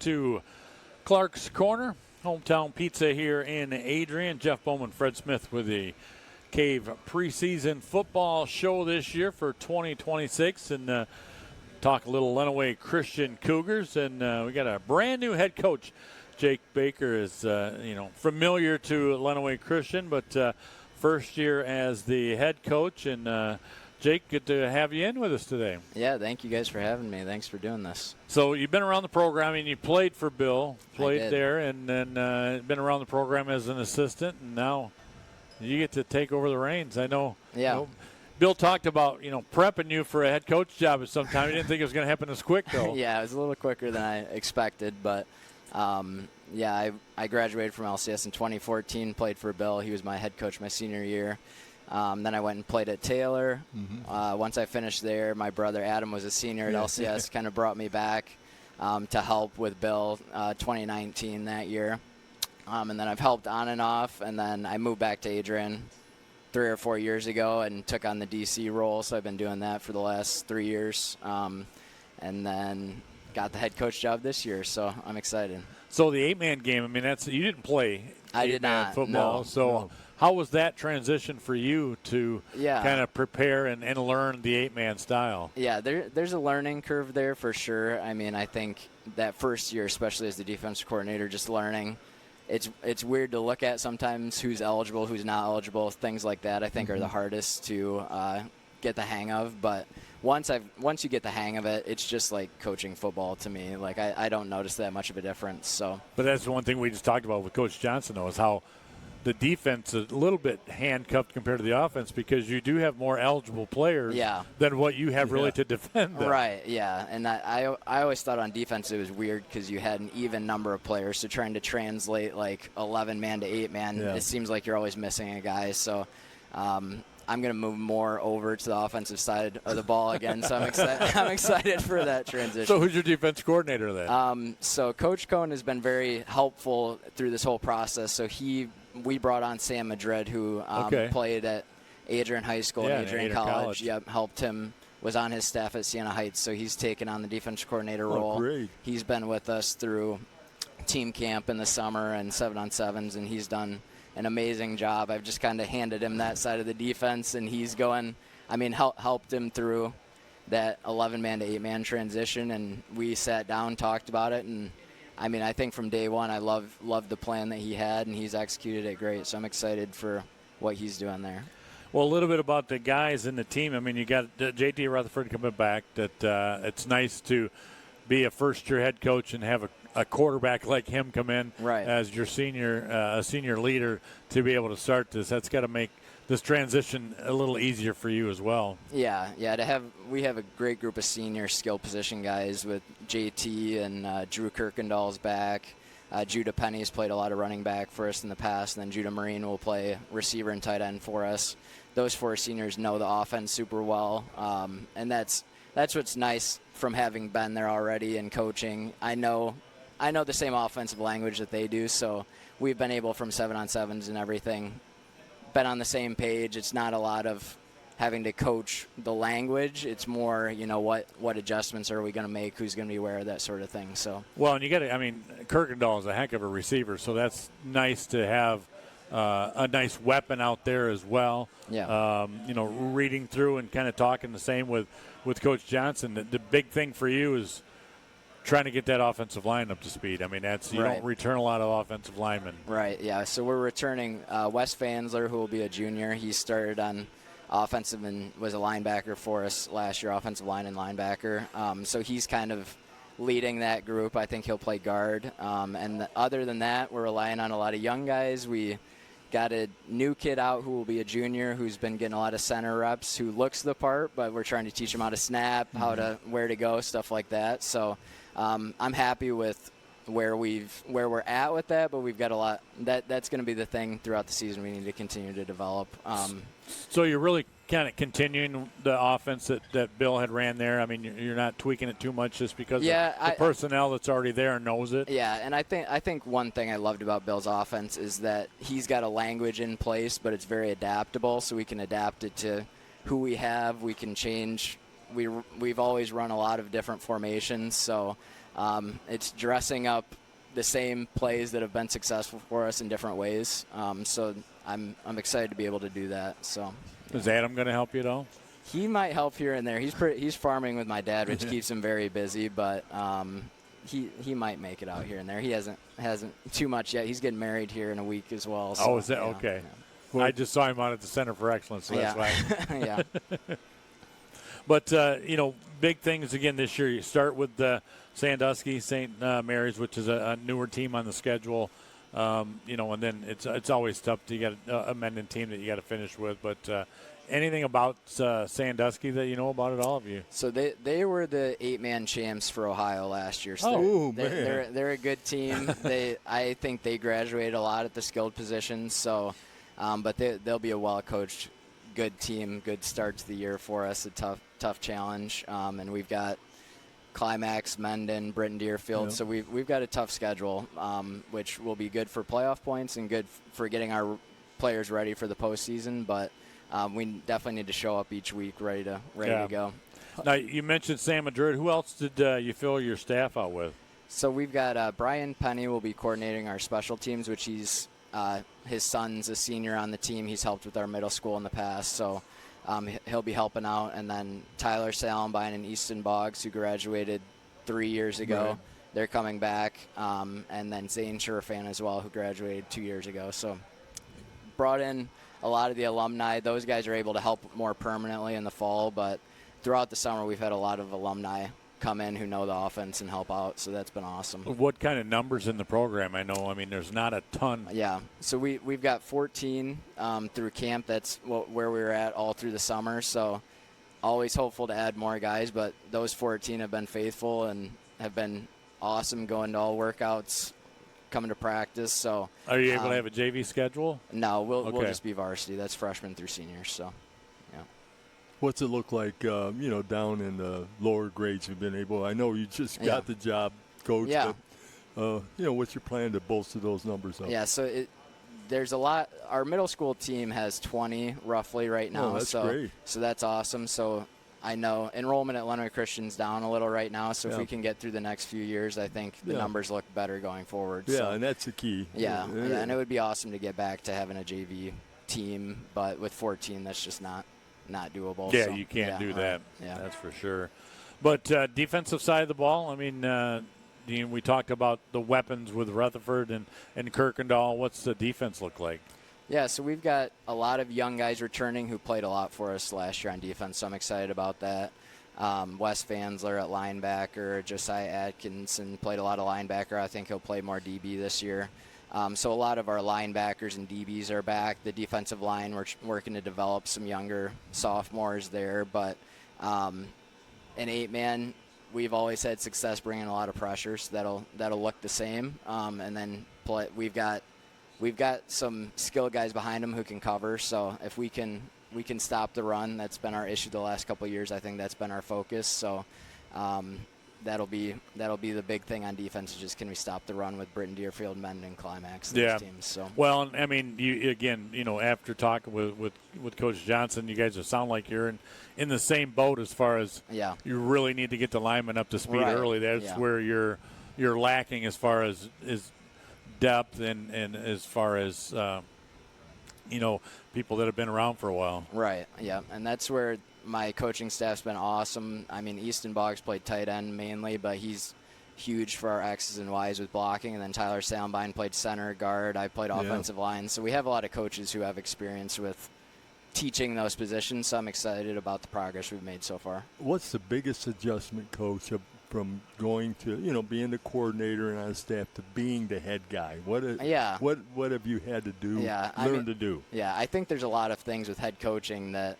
to Clark's Corner, hometown pizza here in Adrian. Jeff Bowman, Fred Smith with the Cave preseason football show this year for 2026, and talk a little Lenawee Christian Cougars. And we got a brand new head coach. Jake Baker is familiar to Lenawee Christian, but first year as the head coach. And Jake, good to have you in with us today. Yeah, thank you guys for having me. Thanks for doing this. So you've been around the program, and you played for Bill, played there, and then been around the program as an assistant, and now you get to take over the reins. I know. Yeah. Bill talked about, prepping you for a head coach job at some time. He didn't think it was going to happen as quick, though. Yeah, it was a little quicker than I expected, but I graduated from LCS in 2014, played for Bill. He was my head coach my senior year. Then I went and played at Taylor. Once I finished there, my brother Adam was a senior at LCS, kind of brought me back to help with Bill 2019 that year. And then I've helped on and off, and then I moved back to Adrian 3 or 4 years ago and took on the DC role, so I've been doing that for the last 3 years. And then got the head coach job this year, so I'm excited. So the 8-man game, you didn't play I did not, football. no, so no. How was that transition for you to kind of prepare and learn the 8-man style? Yeah, there's a learning curve there for sure. I think that first year, especially as the defensive coordinator, just learning, it's weird to look at sometimes who's eligible, who's not eligible, things like that I think are the hardest to get the hang of. But once you get the hang of it, it's just like coaching football to me. Like I don't notice that much of a difference. So. But that's the one thing we just talked about with Coach Johnson, though, is how the defense is a little bit handcuffed compared to the offense because you do have more eligible players than what you have really to defend them. Right, yeah. And I always thought on defense it was weird because you had an even number of players. So trying to translate like 11-man to 8-man, it seems like you're always missing a guy. So I'm going to move more over to the offensive side of the ball again. So I'm excited for that transition. So who's your defense coordinator then? So Coach Cohn has been very helpful through this whole process. So we brought on Sam Madrid, who played at Adrian High School and Adrian College. Yep, helped him, was on his staff at Siena Heights, so he's taken on the defensive coordinator role. Great. He's been with us through team camp in the summer and 7-on-7s, and he's done an amazing job. I've just kind of handed him that side of the defense, and he's helped him through that 11-man to 8-man transition, and we sat down, talked about it, and I think from day one I loved the plan that he had, and he's executed it great. So I'm excited for what he's doing there. Well, a little bit about the guys in the team. You got JT Rutherford coming back. That it's nice to be a first-year head coach and have a quarterback like him come in as your senior leader to be able to start this. That's got to make this transition a little easier for you as well. Yeah. We have a great group of senior skill position guys with JT and Drew Kirkendall's back. Judah Penny's played a lot of running back for us in the past, and then Judah Marine will play receiver and tight end for us. Those 4 seniors know the offense super well, and that's what's nice from having been there already and coaching. I know the same offensive language that they do, so we've been able from 7-on-7s and everything. Been on the same page. It's not a lot of having to coach the language. It's more, what adjustments are we going to make, who's going to be aware of that sort of thing. So well, and you got to, Kirkendall is a heck of a receiver, so that's nice to have a nice weapon out there as well. Yeah. Reading through and kind of talking the same with Coach Johnson. The big thing for you is trying to get that offensive line up to speed. You don't return a lot of offensive linemen. Right, yeah. So we're returning Wes Fansler, who will be a junior. He started on offensive and was a linebacker for us last year, offensive line and linebacker. So he's kind of leading that group. I think he'll play guard. And other than that, we're relying on a lot of young guys. We got a new kid out who will be a junior who's been getting a lot of center reps, who looks the part, but we're trying to teach him how to snap, where to go, stuff like that. So I'm happy with where we're at with that, but we've got a lot. That's going to be the thing throughout the season. We need to continue to develop. So you're really kind of continuing the offense that Bill had ran there. You're not tweaking it too much just because the personnel that's already there knows it. Yeah, and I think one thing I loved about Bill's offense is that he's got a language in place, but it's very adaptable, so we can adapt it to who we have. We can change. We've always run a lot of different formations, so it's dressing up the same plays that have been successful for us in different ways. So I'm excited to be able to do that. So is Adam going to help you at all? He might help here and there. He's farming with my dad, which keeps him very busy, but he might make it out here and there. He hasn't too much yet. He's getting married here in a week as well. So, is that okay? Yeah. Well, I just saw him out at the Center for Excellence, so that's why. Yeah. But, big things again this year. You start with Sandusky, St. Mary's, which is a newer team on the schedule. And then it's always tough to get a Mendon team that you got to finish with. But anything about Sandusky that you know about at all of you? So they were the 8-man champs for Ohio last year. So man. They're a good team. I think they graduated a lot at the skilled positions. So, but they'll be a well-coached, good team, good start to the year for us. A tough challenge. And we've got Climax, Mendon, Britton-Deerfield. Yep. So we've got a tough schedule, which will be good for playoff points and good for getting our players ready for the postseason. But we definitely need to show up each week ready to go. Now, you mentioned Sam Madrid. Who else did you fill your staff out with? So we've got Brian Penny will be coordinating our special teams, which his son's a senior on the team. He's helped with our middle school in the past, so he'll be helping out. And then Tyler Salenbein and Easton Boggs, who graduated 3 years ago. Right. They're coming back. And then Zane Sherfan as well, who graduated 2 years ago. So brought in a lot of the alumni. Those guys are able to help more permanently in the fall, but throughout the summer we've had a lot of alumni come in who know the offense and help out, so that's been awesome. What kind of numbers in the program? I mean, there's not a ton. Yeah, so we've got 14 through camp. That's where we were at all through the summer, so always hopeful to add more guys, but those 14 have been faithful and have been awesome, going to all workouts, coming to practice. So are you able to have a JV schedule? No, we'll just be varsity. That's freshmen through seniors. So, yeah. What's it look like? Down in the lower grades, you've been able. I know you just got the job, coach. Yeah. But, what's your plan to bolster those numbers up? Yeah. So there's a lot. Our middle school team has 20 roughly right now. Oh, that's great. So that's awesome. So I know enrollment at Lenawee Christian's down a little right now, so if we can get through the next few years, I think the numbers look better going forward. Yeah, so, and that's the key. Yeah, and it would be awesome to get back to having a JV team, but with 14, that's just not doable. Yeah, so, you can't do that. Yeah. That's for sure. But defensive side of the ball, I mean, we talked about the weapons with Rutherford and Kirkendall. What's the defense look like? Yeah, so we've got a lot of young guys returning who played a lot for us last year on defense, so I'm excited about that. Wes Fansler at linebacker, Josiah Atkinson played a lot of linebacker. I think he'll play more DB this year. So a lot of our linebackers and DBs are back. The defensive line, we're working to develop some younger sophomores there. But an 8-man, we've always had success bringing a lot of pressure, so that'll look the same. And then we've got some skilled guys behind them who can cover. So if we can stop the run, that's been our issue the last couple of years. I think that's been our focus. So that'll be the big thing on defense, is just can we stop the run with Britton-Deerfield, Mendon, and Climax, those teams. So well, I mean, after talking with Coach Johnson, you guys sound like you're in the same boat as far as you really need to get the linemen up to speed early. That's where you're lacking as far as depth and as far as people that have been around for a while. Right. Yeah, and that's where my coaching staff's been awesome. I mean, Easton Boggs played tight end mainly, but he's huge for our X's and Y's with blocking. And then Tyler Salenbein played center, guard. I played offensive line. So we have a lot of coaches who have experience with teaching those positions. So I'm excited about the progress we've made so far. What's the biggest adjustment, Coach, from going to being the coordinator and on staff to being the head guy? What have you had to do? To do? Yeah, I think there's a lot of things with head coaching that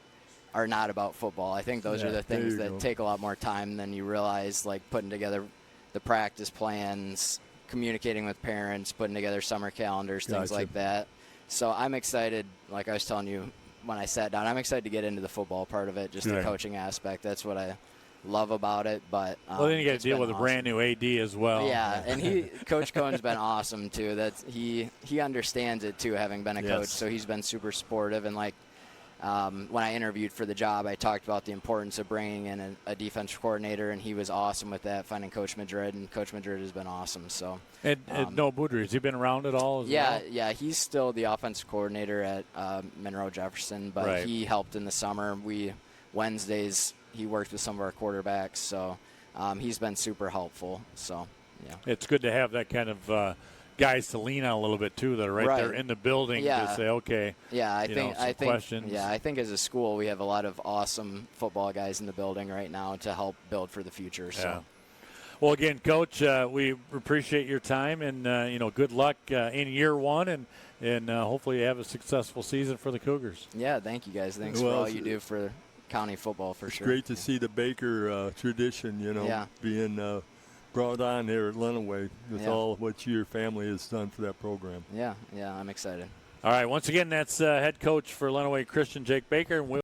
are not about football. I think those are the things that take a lot more time than you realize, like putting together the practice plans, communicating with parents, putting together summer calendars, things like that. So I'm excited, like I was telling you when I sat down, I'm excited to get into the football part of it, just the coaching aspect. That's what I love about it. But then you got to deal with a brand new AD as well. Yeah, and Coach Cohen's been awesome too. He understands it too, having been a coach. So he's been super supportive, and like when I interviewed for the job, I talked about the importance of bringing in a defensive coordinator, and he was awesome with that, finding Coach Madrid, and Coach Madrid has been awesome. So, and Noah Boudry, has he been around at all? Yeah, he's still the offensive coordinator at Monroe Jefferson, but he helped in the summer. Wednesdays he worked with some of our quarterbacks, so he's been super helpful. So, yeah, it's good to have that kind of guys to lean on a little bit too that are right there in the building to say, okay, I think questions. I think as a school we have a lot of awesome football guys in the building right now to help build for the future. So. Yeah. Well, again, Coach, we appreciate your time, and good luck in year one, and hopefully you have a successful season for the Cougars. Yeah, thank you guys. Thanks for all you do for county football for sure. It's great to see the Baker tradition, being brought on here at Lenawee with all what your family has done for that program. Yeah, I'm excited. All right, once again, that's head coach for Lenawee Christian, Jake Baker, and